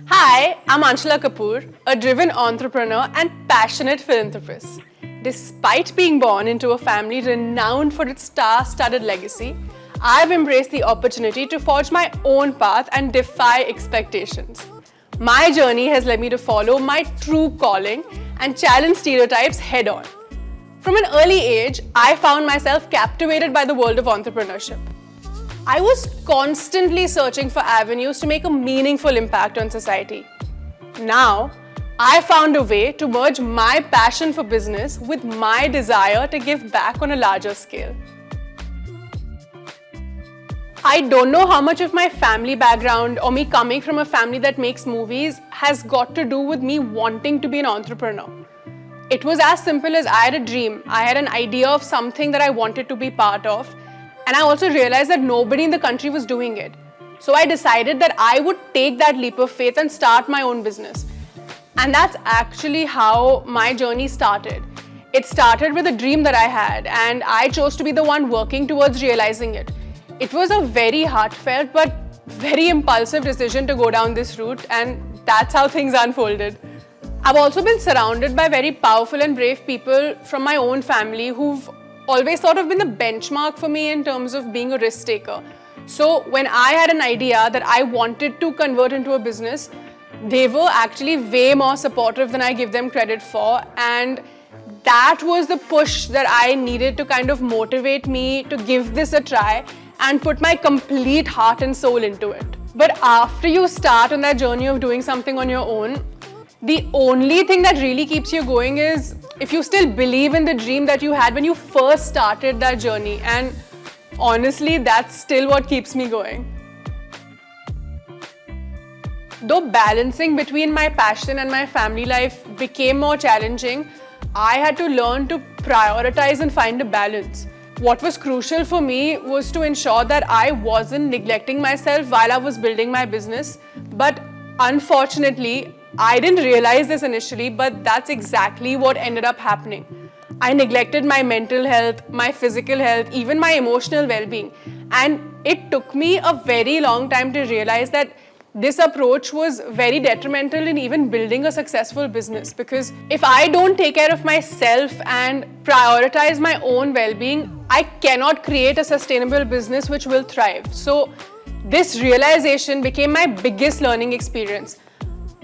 Hi, I'm Anshula Kapoor, a driven entrepreneur and passionate philanthropist. Despite being born into a family renowned for its star-studded legacy, I've embraced the opportunity to forge my own path and defy expectations. My journey has led me to follow my true calling and challenge stereotypes head-on. From an early age, I found myself captivated by the world of entrepreneurship. I was constantly searching for avenues to make a meaningful impact on society. Now, I found a way to merge my passion for business with my desire to give back on a larger scale. I don't know how much of my family background or me coming from a family that makes movies has got to do with me wanting to be an entrepreneur. It was as simple as I had a dream. I had an idea of something that I wanted to be part of. And I also realized that nobody in the country was doing it. So I decided that I would take that leap of faith and start my own business. And that's actually how my journey started. It started with a dream that I had, and I chose to be the one working towards realizing it. It was a very heartfelt but very impulsive decision to go down this route, and that's how things unfolded. I've also been surrounded by very powerful and brave people from my own family who've always sort of been the benchmark for me in terms of being a risk taker. So when I had an idea that I wanted to convert into a business, they were actually way more supportive than I give them credit for, and that was the push that I needed to kind of motivate me to give this a try and put my complete heart and soul into it. But after you start on that journey of doing something on your own, the only thing that really keeps you going is if you still believe in the dream that you had when you first started that journey. And honestly, that's still what keeps me going. Though balancing between my passion and my family life became more challenging, I had to learn to prioritize and find a balance. What was crucial for me was to ensure that I wasn't neglecting myself while I was building my business. But unfortunately, I didn't realize this initially, but that's exactly what ended up happening. I neglected my mental health, my physical health, even my emotional well-being. And it took me a very long time to realize that this approach was very detrimental in even building a successful business, because if I don't take care of myself and prioritize my own well-being, I cannot create a sustainable business which will thrive. So this realization became my biggest learning experience.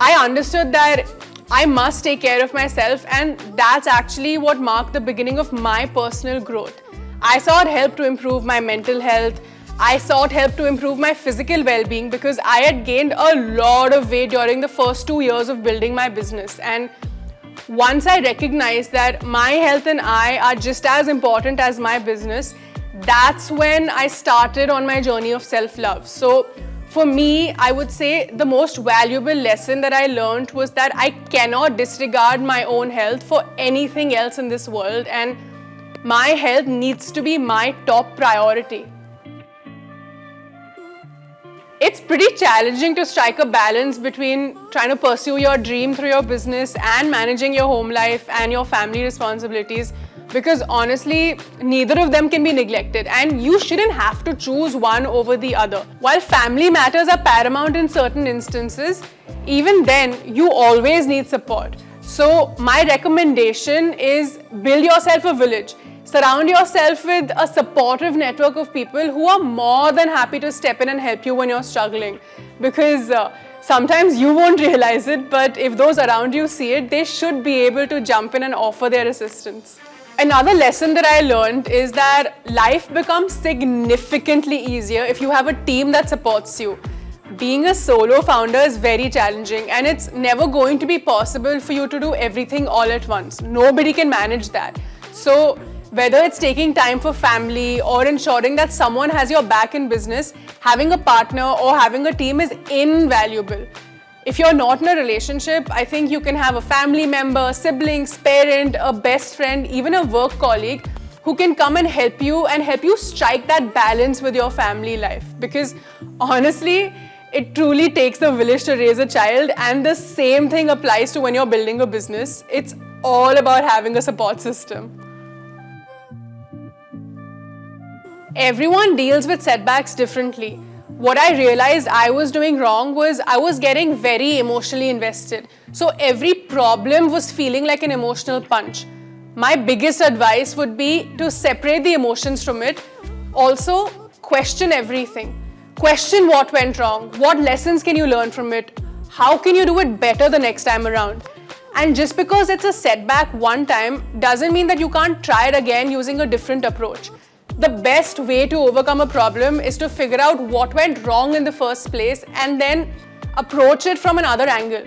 I understood that I must take care of myself, and that's actually what marked the beginning of my personal growth. I sought help to improve my mental health. I sought help to improve my physical well-being because I had gained a lot of weight during the first 2 years of building my business. And once I recognized that my health and I are just as important as my business, that's when I started on my journey of self-love. So for me, I would say the most valuable lesson that I learned was that I cannot disregard my own health for anything else in this world, and my health needs to be my top priority. It's pretty challenging to strike a balance between trying to pursue your dream through your business and managing your home life and your family responsibilities, because honestly, neither of them can be neglected, and you shouldn't have to choose one over the other. While family matters are paramount in certain instances, even then, you always need support. So my recommendation is build yourself a village. Surround yourself with a supportive network of people who are more than happy to step in and help you when you're struggling. Because sometimes you won't realize it, but if those around you see it, they should be able to jump in and offer their assistance. Another lesson that I learned is that life becomes significantly easier if you have a team that supports you. Being a solo founder is very challenging, and it's never going to be possible for you to do everything all at once. Nobody can manage that. So whether it's taking time for family or ensuring that someone has your back in business, having a partner or having a team is invaluable. If you're not in a relationship, I think you can have a family member, siblings, parent, a best friend, even a work colleague who can come and help you strike that balance with your family life. Because honestly, it truly takes a village to raise a child, and the same thing applies to when you're building a business. It's all about having a support system. Everyone deals with setbacks differently. what I realized I was doing wrong was I was getting very emotionally invested. So every problem was feeling like an emotional punch. My biggest advice would be to separate the emotions from it. Also, question everything. Question what went wrong. What lessons can you learn from it? How can you do it better the next time around? And just because it's a setback one time doesn't mean that you can't try it again using a different approach. The best way to overcome a problem is to figure out what went wrong in the first place and then approach it from another angle.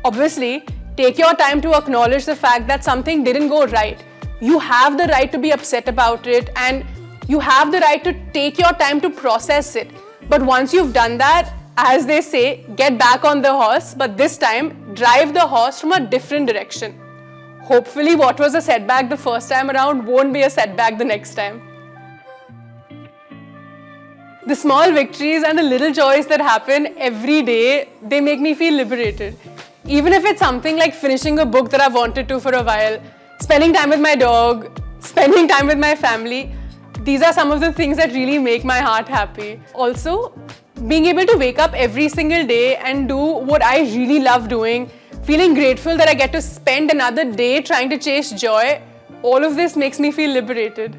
Obviously, take your time to acknowledge the fact that something didn't go right. You have the right to be upset about it and you have the right to take your time to process it. But once you've done that, as they say, get back on the horse, but this time, drive the horse from a different direction. Hopefully, what was a setback the first time around won't be a setback the next time. The small victories and the little joys that happen every day, they make me feel liberated. Even if it's something like finishing a book that I've wanted to for a while, spending time with my dog, spending time with my family, these are some of the things that really make my heart happy. Also, being able to wake up every single day and do what I really love doing, feeling grateful that I get to spend another day trying to chase joy, all of this makes me feel liberated.